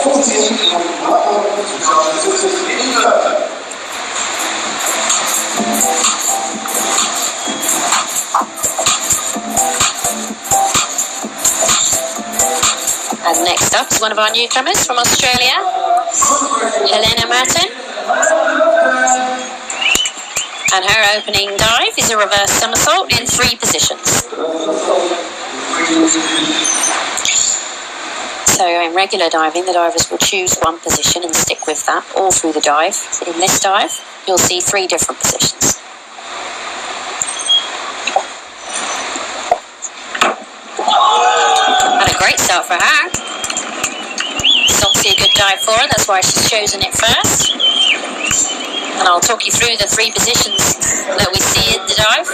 And next up is one of our newcomers from Australia, Helena Martin. And her opening dive is a reverse somersault in 3 positions. So in regular diving, the divers will choose one position and stick with that all through the dive. In this dive, you'll see 3 different positions. And a great start for her. It's obviously a good dive for her, that's why she's chosen it first. And I'll talk you through the 3 positions that we see in the dive.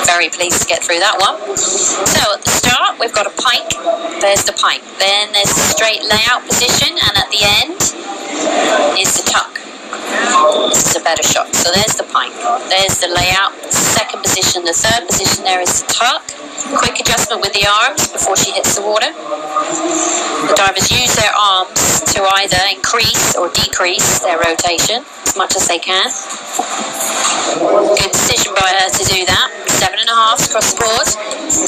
Very pleased to get through that one. So at the start, we've got a pike. There's the pike. Then there's the straight layout position, and at the end is the tuck. This is a better shot. So there's the pike. There's the layout. Second position. The third position there is the tuck. Quick adjustment with the arms before she hits the water. The divers use their arms to either increase or decrease their rotation as much as they can. Good decision by her to do that. 7.5 across the board, a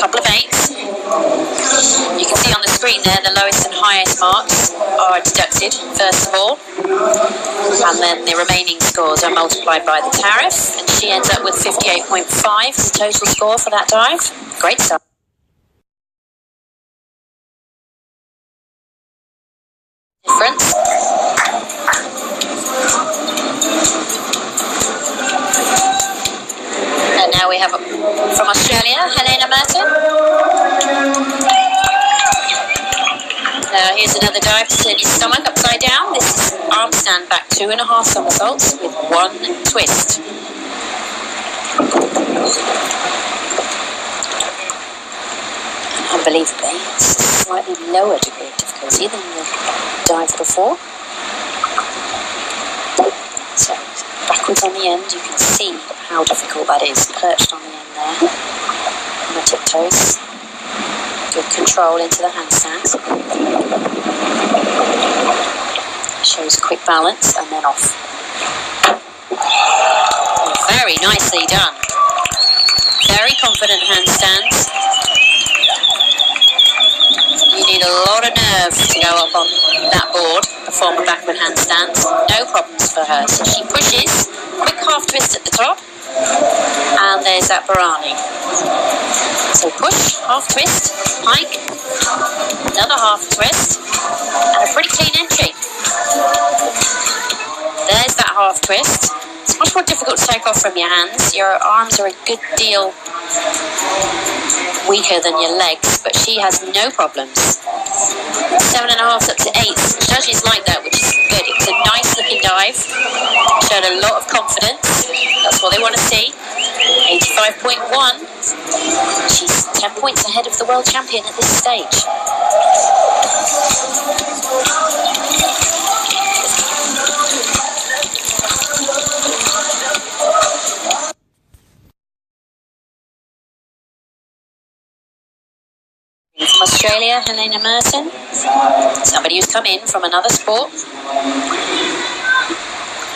couple of 8s. You can see on the screen there the lowest and highest marks are deducted first of all, and then the remaining scores are multiplied by the tariff, and she ends up with 58.5 as a total score for that dive. Great stuff. Difference. And now we have from Australia, Helena Martin. Now here's another dive to turn your stomach upside down. This is arm stand back 2.5 somersaults with 1 twist. Unbelievably, it's a slightly lower degree of difficulty than the dive before. So backwards on the end, you can see how difficult that is, perched on the end there, on the tiptoes. Good control into the handstands. Shows quick balance and then off. Very nicely done. Very confident handstands. You need a lot of nerve to go up on that board, perform a backward handstand. No problems for her. So she pushes, quick half twist at the top, and there's that Barani. So push, half twist, pike, another half twist, and a pretty clean entry. There's that half twist. It's much more difficult to take off from your hands. Your arms are a good deal weaker than your legs, but she has no problems. 7.5 up to 8. Judges like that, which is good. It's a nice looking dive. Showed a lot of confidence. That's what they want to see. 85.1. She's 10 points ahead of the world champion at this stage. From Australia, Helena Martin, somebody who's come in from another sport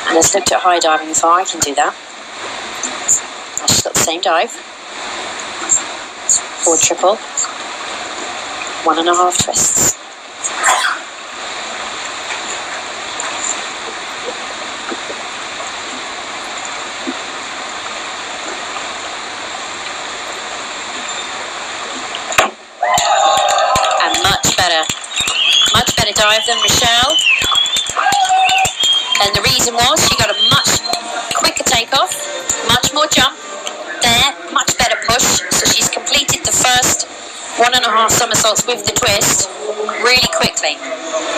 and has looked at high diving before. I can do that. She's got the same dive. 4 triple, 1.5 twists. Much better dive than Michelle. And the reason was she got a much quicker takeoff, much more jump there, much better push. So she's completed the first 1.5 somersaults with the twist really quickly.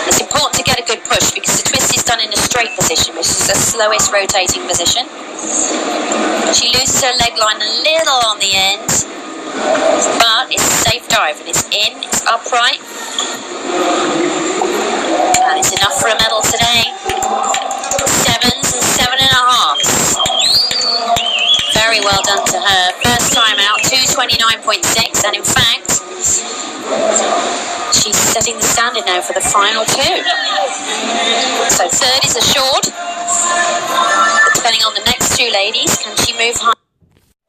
It's important to get a good push because the twist is done in a straight position, which is the slowest rotating position. She loses her leg line a little on the end, but it's a safe dive and it's in, it's upright, and it's enough for a medal today. 7s and 7.5s. Very well done to her. First time out, 2:29.6, and in fact, she's setting the standard now for the final two. So third is assured. But depending on the next two ladies, can she move high?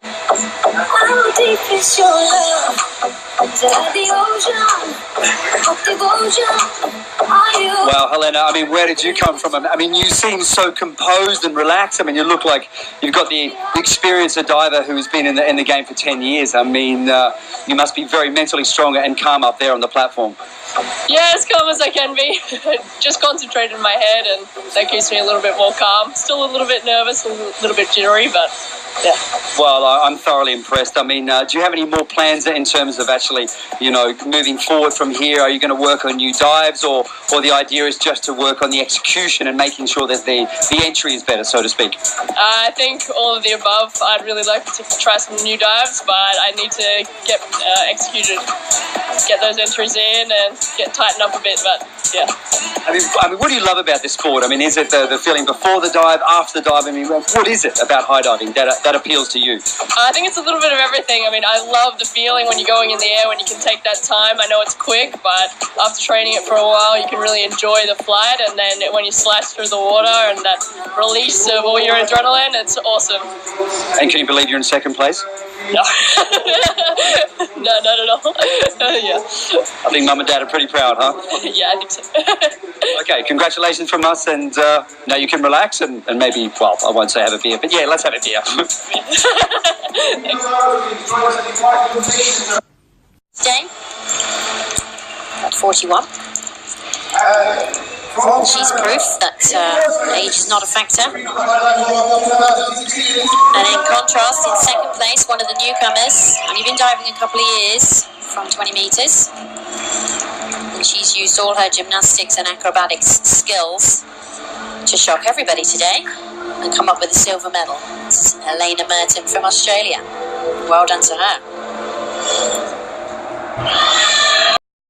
How deep is your love? Is it like the ocean? Of devotion? Are you? Well, Helena, I mean, where did you come from? I mean, you seem so composed and relaxed. I mean, you look like you've got the experience of a diver who's been in the game for 10 years. I mean, you must be very mentally strong and calm up there on the platform. Yeah, as calm as I can be. Just concentrate in my head, and that keeps me a little bit more calm. Still a little bit nervous, a little bit jittery, but yeah. Well, I'm thoroughly impressed. I mean, do you have any more plans in terms of actually, you know, moving forward from here? Are you going to work on new dives, or the idea is just to work on the execution and making sure that the entry is better, so to speak? I think all of the above. I'd really like to try some new dives, but I need to get executed, get those entries in and get tightened up a bit, but yeah. I mean, what do you love about this sport? I mean, is it the feeling before the dive, after the dive? I mean, what is it about high diving that appeals to you? I think it's a little bit of everything. I mean, I love the feeling when you're going in the air, when you can take that time. I know it's quick, but after training it for a while, you can really enjoy the flight, and then when you slash through the water and that release of all your adrenaline, it's awesome. And can you believe you're in second place? No. No, not at all. Yeah. I think Mum and Dad are pretty proud, huh? Yeah, I think so. Okay, congratulations from us, and now you can relax and maybe, well, I won't say have a beer, but yeah, let's have a beer. Day at 41. She's proof that age is not a factor. And in contrast, in second place, one of the newcomers, only been diving a couple of years from 20 metres. And she's used all her gymnastics and acrobatics skills to shock everybody today and come up with a silver medal. This is Helena Merton from Australia. Well done to her.